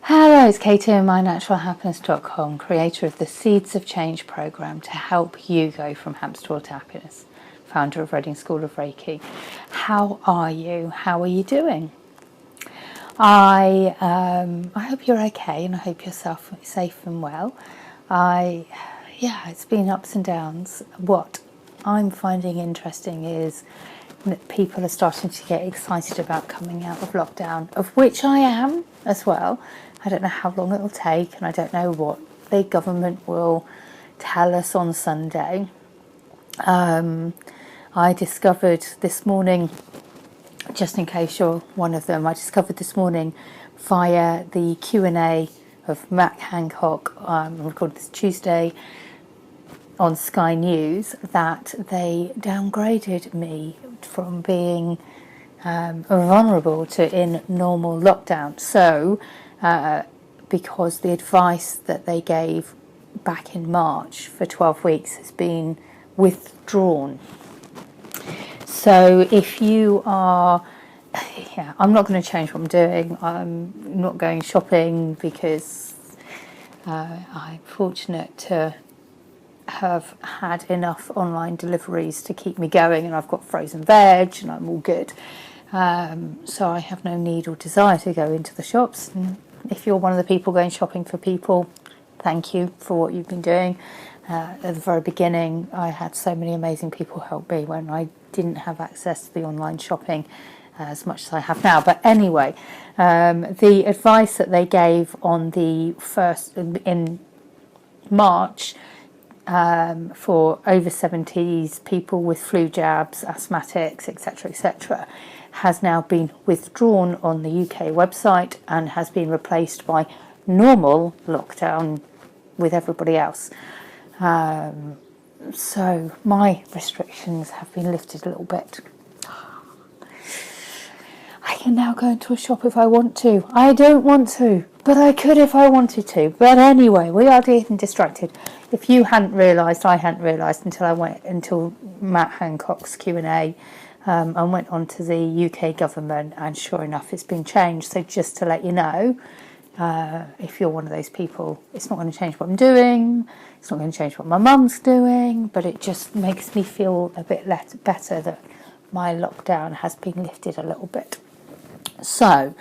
Hello, it's Katie and MyNaturalHappiness.com, creator of the Seeds of Change program to help you go from hamster wheel to happiness, founder of Reading School of Reiki. How are you? How are you doing? I hope you're okay, and I hope you're safe and well. It's been ups and downs. What I'm finding interesting is that people are starting to get excited about coming out of lockdown, of which I am as well. I don't know how long it'll take, and I don't know what the government will tell us on Sunday. I discovered this morning, just in case you're one of them, I discovered this morning via the Q&A of Matt Hancock, I recorded this Tuesday, on Sky News, that they downgraded me from being vulnerable to in normal lockdown. So, because the advice that they gave back in March for 12 weeks has been withdrawn. So if you are, I'm not going to change what I'm doing. I'm not going shopping because I'm fortunate to have had enough online deliveries to keep me going, and I've got frozen veg and I'm all good. So I have no need or desire to go into the shops. And if you're one of the people going shopping for people, thank you for what you've been doing. At the very beginning, I had so many amazing people help me when I didn't have access to the online shopping as much as I have now. But anyway, the advice that they gave on the first in March for over 70s, people with flu jabs, asthmatics, etc., has now been withdrawn on the UK website and has been replaced by normal lockdown with everybody else. So my restrictions have been lifted a little bit. I can now go into a shop if I want to. I don't want to, but I could if I wanted to. But anyway, we are getting distracted. If you hadn't realised, I hadn't realised until Matt Hancock's Q&A, and went on to the UK government, and sure enough, it's been changed. So just to let you know, if you're one of those people, it's not going to change what I'm doing. It's not going to change what my mum's doing, but it just makes me feel a bit better that my lockdown has been lifted a little bit. So,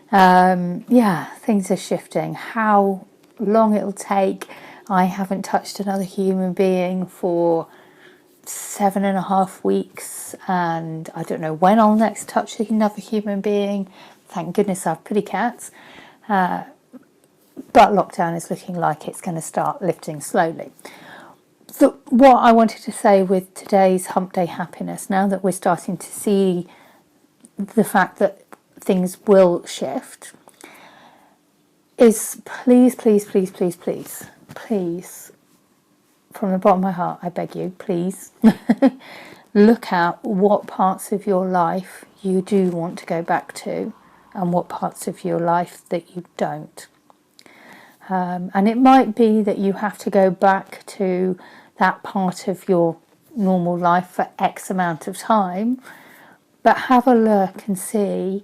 things are shifting. How long it'll take, I haven't touched another human being for 7.5 weeks, and I don't know when I'll next touch another human being. Thank goodness I have pretty cats. But lockdown is looking like it's going to start lifting slowly. So what I wanted to say with today's Hump Day Happiness, now that we're starting to see the fact that things will shift, is please, from the bottom of my heart, I beg you, please, look at what parts of your life you do want to go back to and what parts of your life that you don't. And it might be that you have to go back to that part of your normal life for X amount of time, but have a look and see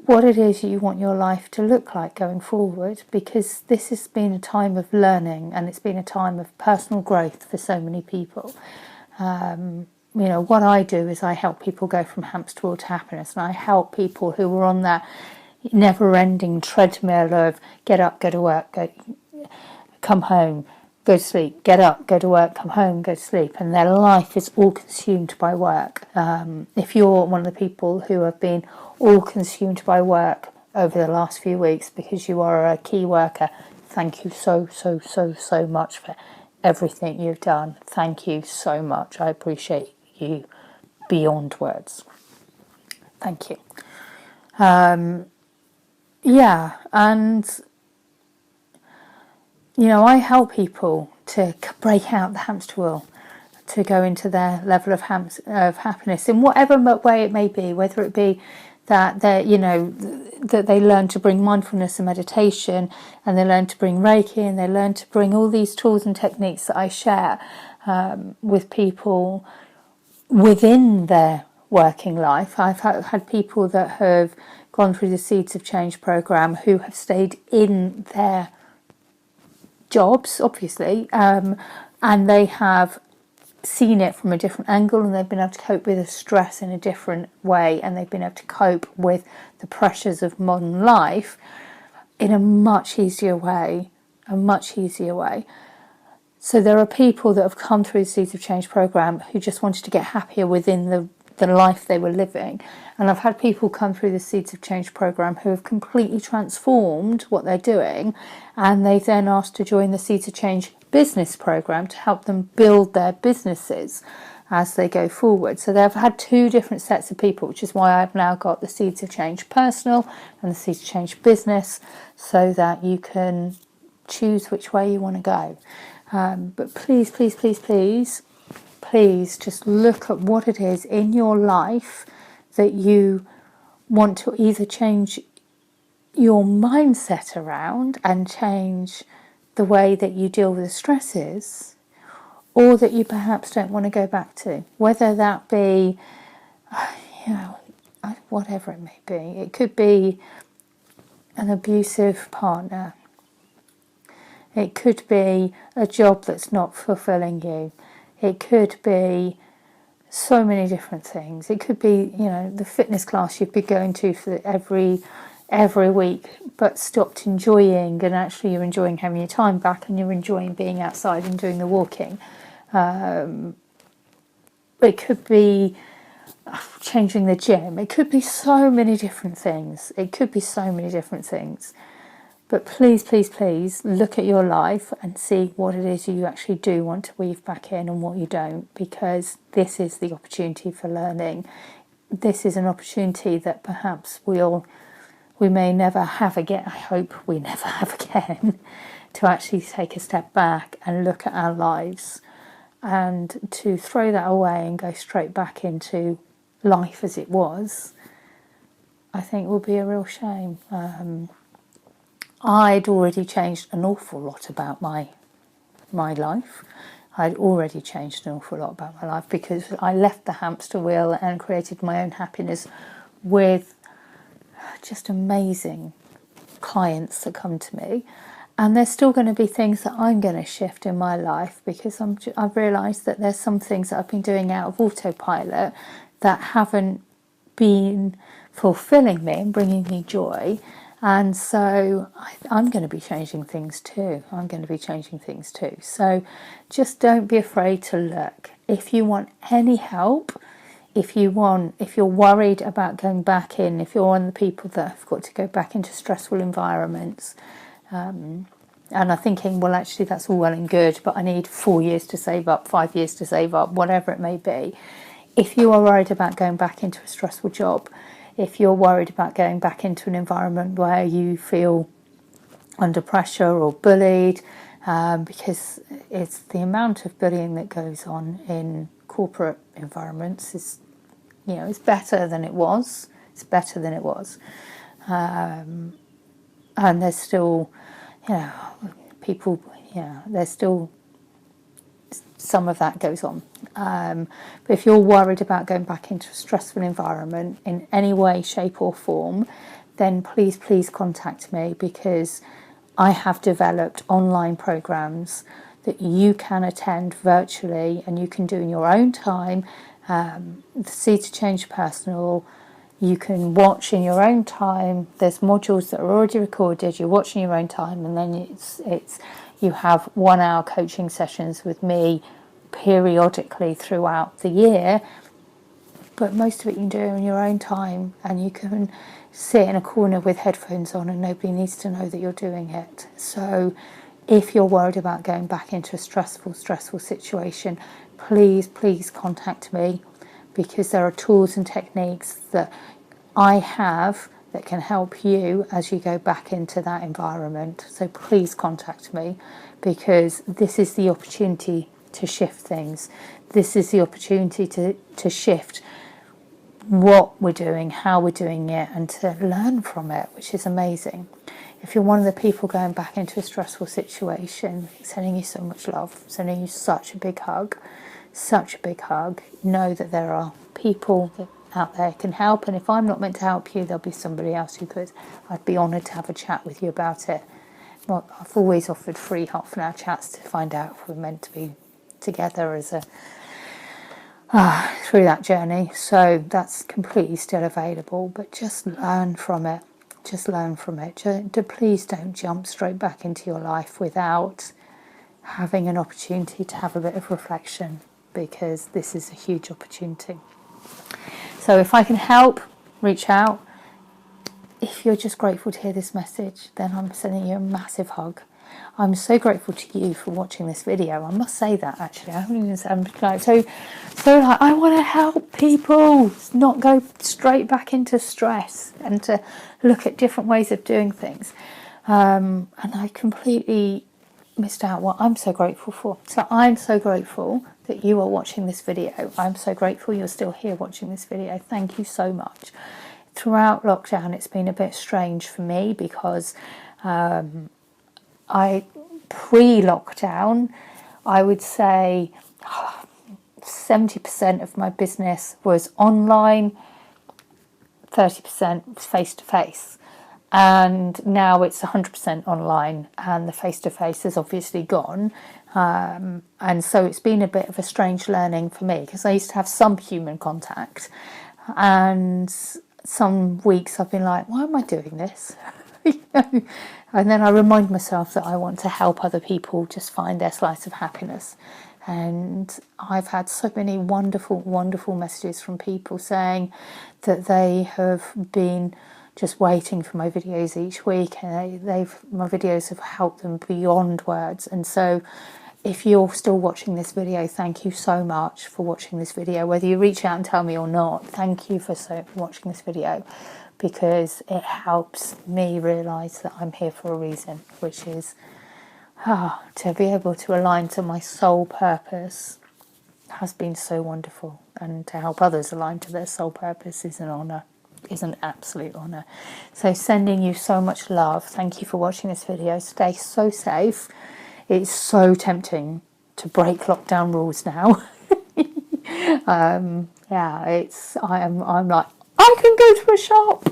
what it is you want your life to look like going forward, because this has been a time of learning and it's been a time of personal growth for so many people. What I do is I help people go from hamster wheel to happiness, and I help people who are on that never-ending treadmill of get up, go to work, come home, go to sleep, get up, go to work, come home, go to sleep, and their life is all consumed by work. If you're one of the people who have been all consumed by work over the last few weeks because you are a key worker, thank you so much for everything you've done. Thank you so much. I appreciate you beyond words. Thank you. And I help people to break out the hamster wheel, to go into their level of happiness in whatever way it may be, whether it be that they learn to bring mindfulness and meditation, and they learn to bring Reiki, and they learn to bring all these tools and techniques that I share with people within their working life. I've had people that have gone through the Seeds of Change program who have stayed in their jobs, obviously, and they have seen it from a different angle, and they've been able to cope with the stress in a different way, and they've been able to cope with the pressures of modern life in a much easier way. So there are people that have come through the Seeds of Change program who just wanted to get happier within the life they were living. And I've had people come through the Seeds of Change program who have completely transformed what they're doing, and they've then asked to join the Seeds of Change business program to help them build their businesses as they go forward. So they've had two different sets of people, which is why I've now got the Seeds of Change personal and the Seeds of Change business, so that you can choose which way you want to go. But please, please, please, please, please just look at what it is in your life that you want to either change your mindset around and change the way that you deal with the stresses, or that you perhaps don't want to go back to, whether that be, whatever it may be. It could be an abusive partner. It could be a job that's not fulfilling you. It could be so many different things. It could be, the fitness class you've been going to for every week, but stopped enjoying, and actually you're enjoying having your time back, and you're enjoying being outside and doing the walking. It could be changing the gym. It could be so many different things. But please, please, please look at your life and see what it is you actually do want to weave back in and what you don't, because this is the opportunity for learning. This is an opportunity that perhaps we may never have again. I hope we never have again, to actually take a step back and look at our lives, and to throw that away and go straight back into life as it was, I think will be a real shame. I'd already changed an awful lot about my life. I'd already changed an awful lot about my life, because I left the hamster wheel and created my own happiness with just amazing clients that come to me. And there's still going to be things that I'm going to shift in my life, because I've realised that there's some things that I've been doing out of autopilot that haven't been fulfilling me and bringing me joy. And so I'm going to be changing things too. So just don't be afraid to look. If you want any help, if you're worried about going back in, if you're one of the people that have got to go back into stressful environments, and are thinking, well, actually that's all well and good, but I need 4 years to save up, 5 years to save up, whatever it may be. If you are worried about going back into a stressful job, if you're worried about going back into an environment where you feel under pressure or bullied, because it's the amount of bullying that goes on in corporate environments is, it's better than it was. And there's still, people, there's still some of that goes on. But if you're worried about going back into a stressful environment in any way, shape or form, then please contact me, because I have developed online programs that you can attend virtually and you can do in your own time. The Seeds of Change personal, you can watch in your own time. There's modules that are already recorded, you watch in your own time, and then it's you have 1 hour coaching sessions with me periodically throughout the year, but most of it you can do in your own time, and you can sit in a corner with headphones on and nobody needs to know that you're doing it. So if you're worried about going back into a stressful situation, please contact me, because there are tools and techniques that I have that can help you as you go back into that environment. So please contact me, because this is the opportunity to shift things. This is the opportunity to shift what we're doing, how we're doing it, and to learn from it, which is amazing. If you're one of the people going back into a stressful situation, sending you so much love, sending you such a big hug. Know that there are people that out there can help. And if I'm not meant to help you, there'll be somebody else who could. I'd be honoured to have a chat with you about it. Well, I've always offered free half-an-hour chats to find out if we're meant to be together as a through that journey. So that's completely still available, but just learn from it. Just learn from it. Please don't jump straight back into your life without having an opportunity to have a bit of reflection, because this is a huge opportunity. So if I can help, reach out. If you're just grateful to hear this message, then I'm sending you a massive hug. I'm so grateful to you for watching this video. I must say that, actually. I haven't even said, I'm like, so like, I want to help people not go straight back into stress and to look at different ways of doing things. And I completely missed out what I'm so grateful for. So I'm so grateful that you are watching this video. I'm so grateful you're still here watching this video. Thank you so much. Throughout lockdown, it's been a bit strange for me because pre-lockdown, I would say 70% of my business was online, 30% face-to-face. And now it's 100% online, and the face-to-face is obviously gone. And so it's been a bit of a strange learning for me, because I used to have some human contact, and some weeks I've been like, why am I doing this? And then I remind myself that I want to help other people just find their slice of happiness. And I've had so many wonderful, wonderful messages from people saying that they have been just waiting for my videos each week, and my videos have helped them beyond words. And so if you're still watching this video, thank you so much for watching this video. Whether you reach out and tell me or not, thank you for watching this video, because it helps me realise that I'm here for a reason, which is to be able to align to my soul purpose has been so wonderful. And to help others align to their soul purpose is an honour, is an absolute honour. So sending you so much love. Thank you for watching this video. Stay so safe. It's so tempting to break lockdown rules now. I'm like, I can go to a shop.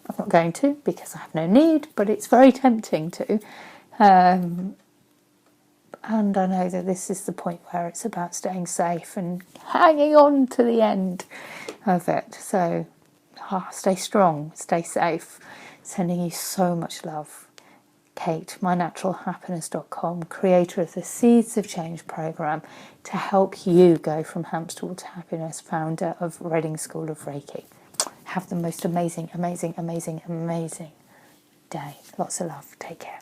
I'm not going to, because I have no need, but it's very tempting to. And I know that this is the point where it's about staying safe and hanging on to the end of it. So stay strong, stay safe. Sending you so much love. Kate, mynaturalhappiness.com, creator of the Seeds of Change program to help you go from hamster wheel to happiness, founder of Reading School of Reiki. Have the most amazing, amazing, amazing, amazing day. Lots of love. Take care.